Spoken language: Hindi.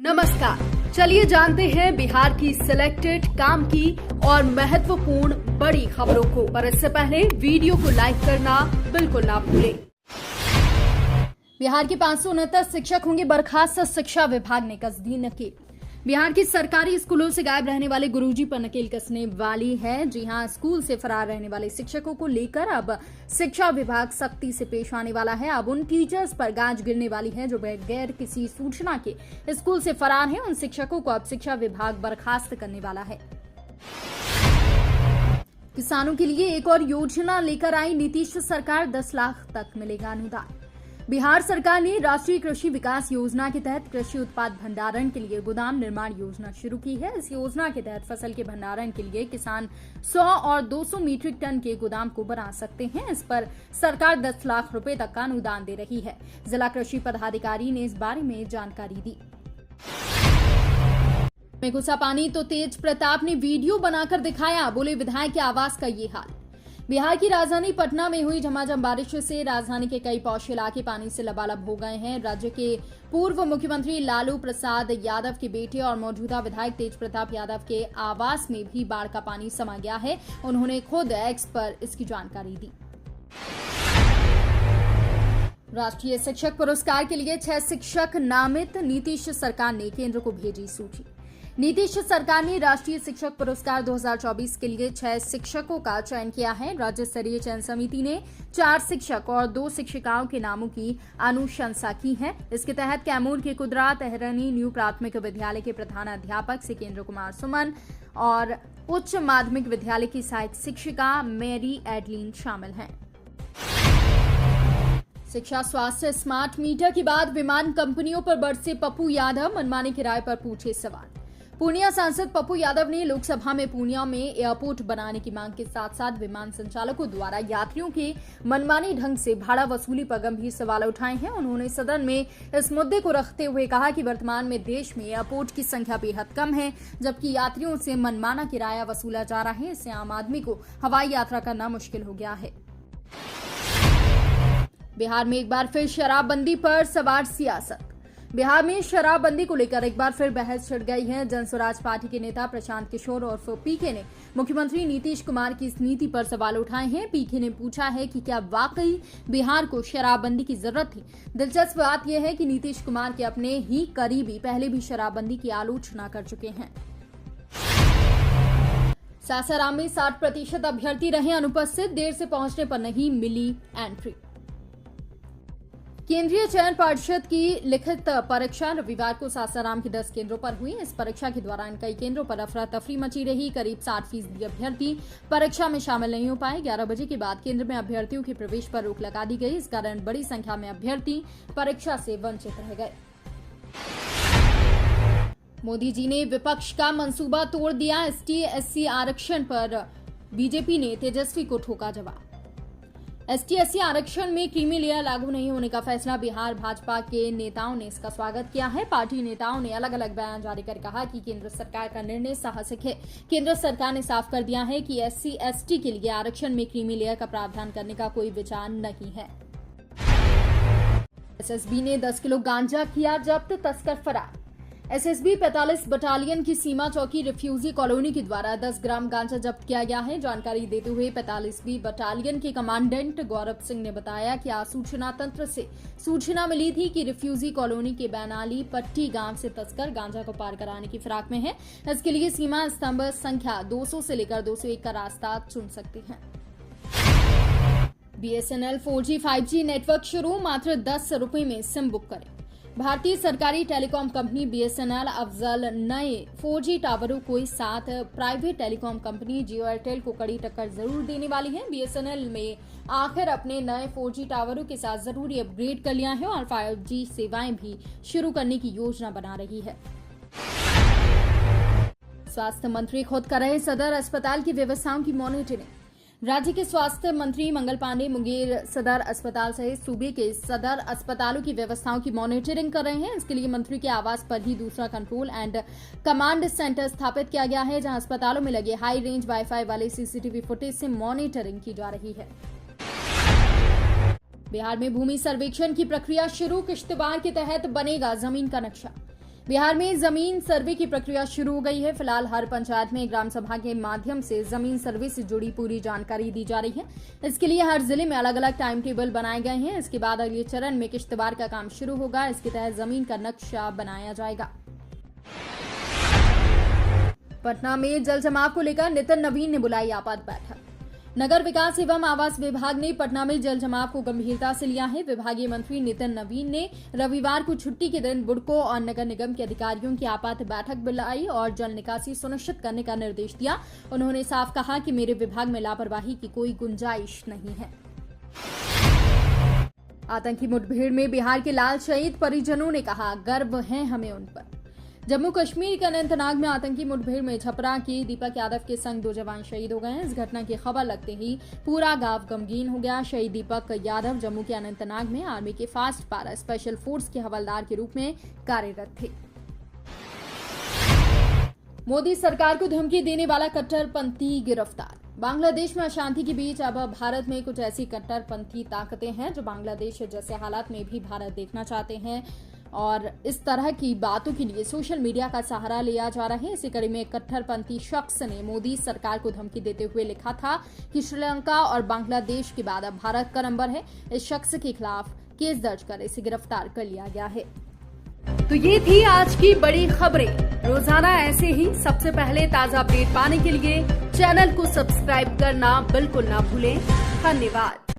नमस्कार, चलिए जानते हैं बिहार की सिलेक्टेड काम की और महत्वपूर्ण बड़ी खबरों को। पर इससे पहले वीडियो को लाइक करना बिल्कुल ना भूलें। बिहार के 569 शिक्षक होंगे बर्खास्त, शिक्षा विभाग ने कस दी नकेल। बिहार की सरकारी स्कूलों से गायब रहने वाले गुरुजी पर नकेल कसने वाली है। जी हां, स्कूल से फरार रहने वाले शिक्षकों को लेकर अब शिक्षा विभाग सख्ती से पेश आने वाला है। अब उन टीचर्स पर गाज गिरने वाली है जो बगैर किसी सूचना के स्कूल से फरार हैं। उन शिक्षकों को अब शिक्षा विभाग बर्खास्त करने वाला है। किसानों के लिए एक और योजना लेकर आई नीतीश सरकार, 10 लाख तक मिलेगा अनुदान। बिहार सरकार ने राष्ट्रीय कृषि विकास योजना के तहत कृषि उत्पाद भंडारण के लिए गोदाम निर्माण योजना शुरू की है। इस योजना के तहत फसल के भंडारण के लिए किसान 100 और 200 मीट्रिक टन के गोदाम को बना सकते हैं। इस पर सरकार 10 लाख रुपए तक का अनुदान दे रही है। जिला कृषि पदाधिकारी ने इस बारे में जानकारी दी। में घुसा पानी तो तेज प्रताप ने वीडियो बनाकर दिखाया, बोले विधायक के आवास का ये हाल। बिहार की राजधानी पटना में हुई झमाझम बारिश से राजधानी के कई पौष इलाके पानी से लबालब हो गए हैं। राज्य के पूर्व मुख्यमंत्री लालू प्रसाद यादव के बेटे और मौजूदा विधायक तेज प्रताप यादव के आवास में भी बाढ़ का पानी समा गया है। उन्होंने खुद एक्स पर इसकी जानकारी दी। राष्ट्रीय शिक्षक पुरस्कार के लिए 6 शिक्षक नामित, नीतीश सरकार ने केंद्र को भेजी सूची। नीतीश सरकार ने राष्ट्रीय शिक्षक पुरस्कार 2024 के लिए 6 शिक्षकों का चयन किया है। राज्य स्तरीय चयन समिति ने 4 शिक्षक और 2 शिक्षिकाओं के नामों की अनुशंसा की है। इसके तहत कैमूर के कुदरा तेहरानी न्यू प्राथमिक विद्यालय के प्रधानाध्यापक सिकेंद्र कुमार सुमन और उच्च माध्यमिक विद्यालय की सहायक शिक्षिका मेरी एडलिन शामिल हैं। शिक्षा स्वास्थ्य स्मार्ट मीटर के बाद विमान कंपनियों पर बरसे पप्पू यादव, मनमानी किराए पर पूछे सवाल। पूर्णिया सांसद पप्पू यादव ने लोकसभा में पूर्णिया में एयरपोर्ट बनाने की मांग के साथ साथ विमान संचालकों द्वारा यात्रियों के मनमानी ढंग से भाड़ा वसूली पर गंभीर सवाल उठाए हैं। उन्होंने सदन में इस मुद्दे को रखते हुए कहा कि वर्तमान में देश में एयरपोर्ट की संख्या बेहद कम है, जबकि यात्रियों से मनमाना किराया वसूला जा रहा है। इससे आम आदमी को हवाई यात्रा करना मुश्किल हो गया है। बिहार में एक बार फिर शराबबंदी पर सवार सियासत। बिहार में शराबबंदी को लेकर एक बार फिर बहस छिड़ गई है। जन स्वराज पार्टी के नेता प्रशांत किशोर और पीके ने मुख्यमंत्री नीतीश कुमार की इस नीति पर सवाल उठाए हैं। पीके ने पूछा है कि क्या वाकई बिहार को शराबबंदी की जरूरत थी। दिलचस्प बात यह है कि नीतीश कुमार के अपने ही करीबी पहले भी शराबबंदी की आलोचना कर चुके हैं। सासाराम में 60% अभ्यर्थी रहे अनुपस्थित, देर से पहुंचने पर नहीं मिली एंट्री। केंद्रीय चयन परिषद की लिखित परीक्षा रविवार को सासाराम के 10 केंद्रों पर हुई। इस परीक्षा के दौरान कई केंद्रों पर अफरा तफरी मची रही। करीब 60% अभ्यर्थी परीक्षा में शामिल नहीं हो पाए। 11 बजे के बाद केंद्र में अभ्यर्थियों के प्रवेश पर रोक लगा दी गई। इस कारण बड़ी संख्या में अभ्यर्थी परीक्षा से वंचित रह गए। मोदी जी ने विपक्ष का मंसूबा तोड़ दिया, ST/SC आरक्षण पर बीजेपी ने तेजस्वी को ठोका जवाब। ST/SC आरक्षण में क्रीमी लेयर लागू नहीं होने का फैसला, बिहार भाजपा के नेताओं ने इसका स्वागत किया है। पार्टी नेताओं ने अलग अलग बयान जारी कर कहा कि केंद्र सरकार का निर्णय साहसिक है। केंद्र सरकार ने साफ कर दिया है कि SC/ST के लिए आरक्षण में क्रीमी लेयर का प्रावधान करने का कोई विचार नहीं है। SSB ने 10 किलो गांजा किया जब्त, तस्कर फरार। SSB 45 बटालियन की सीमा चौकी रिफ्यूजी कॉलोनी के द्वारा 10 ग्राम गांजा जब्त किया गया है। जानकारी देते हुए 45वीं बटालियन के कमांडेंट गौरव सिंह ने बताया कि आज सूचना तंत्र से सूचना मिली थी कि रिफ्यूजी कॉलोनी के बैनाली पट्टी गांव से तस्कर गांजा को पार कराने की फिराक में है। इसके लिए सीमा स्तंभ संख्या 200 से लेकर 201 का रास्ता चुन सकते हैं। BSNL 4G 5G नेटवर्क शुरू, मात्र 10 रुपए में सिम बुक करें। भारतीय सरकारी टेलीकॉम कंपनी BSNL अफजल नए 4G टावरों को साथ private telecom company Jio Airtel को कड़ी टक्कर जरूर देने वाली है। BSNL में आखिर अपने नए 4G टावरों के साथ जरूरी अपग्रेड कर लिया है और 5G सेवाएं भी शुरू करने की योजना बना रही है। स्वास्थ्य मंत्री खुद कर रहे सदर अस्पताल की व्यवस्थाओं की मॉनिटरिंग। राज्य के स्वास्थ्य मंत्री मंगल पांडे मुंगेर सदर अस्पताल सहित सूबे के सदर अस्पतालों की व्यवस्थाओं की मॉनिटरिंग कर रहे हैं। इसके लिए मंत्री के आवास पर ही दूसरा कंट्रोल एंड कमांड सेंटर स्थापित किया गया है, जहां अस्पतालों में लगे हाई रेंज वाईफाई वाले CCTV फुटेज से मॉनिटरिंग की जा रही है। बिहार में भूमि सर्वेक्षण की प्रक्रिया शुरू, किश्तवाड़ के तहत बनेगा जमीन का नक्शा। बिहार में जमीन सर्वे की प्रक्रिया शुरू हो गई है। फिलहाल हर पंचायत में ग्राम सभा के माध्यम से जमीन सर्वे से जुड़ी पूरी जानकारी दी जा रही है। इसके लिए हर जिले में अलग अलग टाइम टेबल बनाए गए हैं। इसके बाद अगले चरण में किश्तवाड़ का काम शुरू होगा। इसके तहत जमीन का नक्शा बनाया जाएगा। पटना में जल जमाव को लेकर नितिन नवीन ने बुलाई आपात बैठक। नगर विकास एवं आवास विभाग ने पटना में जल जमाव को गंभीरता से लिया है। विभागीय मंत्री नितिन नवीन ने रविवार को छुट्टी के दिन बुडको और नगर निगम के अधिकारियों की आपात बैठक बुलाई और जल निकासी सुनिश्चित करने का निर्देश दिया। उन्होंने साफ कहा कि मेरे विभाग में लापरवाही की कोई गुंजाइश नहीं है। आतंकी मुठभेड़ में बिहार के लाल शहीद परिजनों ने कहा, गर्व है हमें उन पर। जम्मू कश्मीर के अनंतनाग में आतंकी मुठभेड़ में छपरा के दीपक यादव के संग 2 जवान शहीद हो गए हैं। इस घटना की खबर लगते ही पूरा गांव गमगीन हो गया। शहीद दीपक यादव जम्मू के अनंतनाग में आर्मी के फास्ट पारा स्पेशल फोर्स के हवलदार के रूप में कार्यरत थे। मोदी सरकार को धमकी देने वाला कट्टरपंथी गिरफ्तार। बांग्लादेश में अशांति के बीच अब भारत में कुछ ऐसी कट्टरपंथी ताकतें हैं जो बांग्लादेश जैसे हालात में भी भारत देखना चाहते हैं और इस तरह की बातों के लिए सोशल मीडिया का सहारा लिया जा रहा है। इसी कड़ी में एक कट्टरपंथी शख्स ने मोदी सरकार को धमकी देते हुए लिखा था कि श्रीलंका और बांग्लादेश के बाद अब भारत का नंबर है। इस शख्स के खिलाफ केस दर्ज कर इसे गिरफ्तार कर लिया गया है। तो ये थी आज की बड़ी खबरें। रोजाना ऐसे ही सबसे पहले ताजा अपडेट पाने के लिए चैनल को सब्सक्राइब करना बिल्कुल ना भूलें। धन्यवाद।